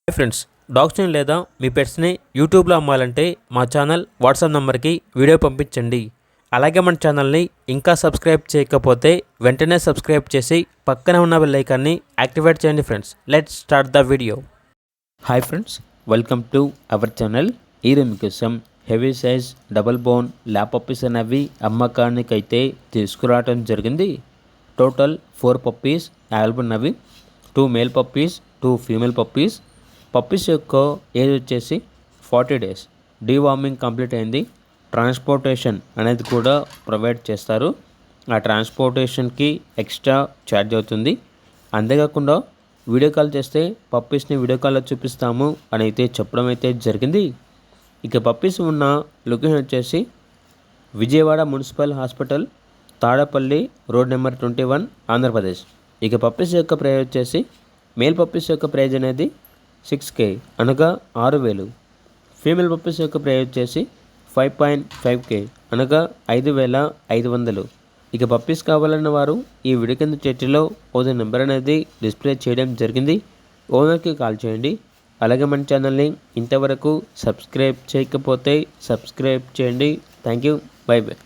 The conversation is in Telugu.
హాయ్ ఫ్రెండ్స్, డాగ్స్ని లేదా మీ పెట్స్ని యూట్యూబ్లో అమ్మాలంటే మా ఛానల్ వాట్సాప్ నెంబర్కి వీడియో పంపించండి. అలాగే మన ఛానల్ని ఇంకా సబ్స్క్రైబ్ చేయకపోతే వెంటనే సబ్స్క్రైబ్ చేసి పక్కనే ఉన్న బెల్ ఐకాన్ని యాక్టివేట్ చేయండి friends. Let's start the video. Hi friends, welcome to our channel. ఈరోజు మీకోసం heavy size double bone lab puppies అనేవి అమ్మకానికైతే తీసుకురావడం జరిగింది. టోటల్ 4 పప్పీస్ అవైలబుల్ ఉన్నవి. 2 male puppies, 2 female puppies. Puppies యొక్క ఏజ్ వచ్చేసి 40 days. డీవార్మింగ్ కంప్లీట్ అయింది. ట్రాన్స్పోర్టేషన్ అనేది కూడా ప్రొవైడ్ చేస్తారు. ఆ ట్రాన్స్పోర్టేషన్కి ఎక్స్ట్రా ఛార్జ్ అవుతుంది. అంతేకాకుండా వీడియో కాల్ చేస్తే పప్పీస్ని వీడియో కాల్లో చూపిస్తాము అని అయితే చెప్పడం అయితే జరిగింది. ఇక పప్పీస్ ఉన్న లొకేషన్ వచ్చేసి Vijayawada municipal hospital, Tadapalli road number 21, Andhra Pradesh. ఇక పప్పీస్ యొక్క ప్రైజ్ వచ్చేసి మేల్ పప్పీస్ యొక్క ప్రైజ్ అనేది 6K అనగా 6,000. ఫీమేల్ పప్పీస్ యొక్క ప్రైజ్ వచ్చేసి 5.5K అనగా 5,500. ఇక పప్పీస్ కావాలన్న వారు ఈ వీడియో కింద చర్చలో ఓనర్ నెంబర్ అనేది డిస్ప్లే చేయడం జరిగింది. ఓనర్కి కాల్ చేయండి. అలాగే మన ఛానల్ని ఇంతవరకు సబ్స్క్రైబ్ చేయకపోతే సబ్స్క్రైబ్ చేయండి. Thank you. By by.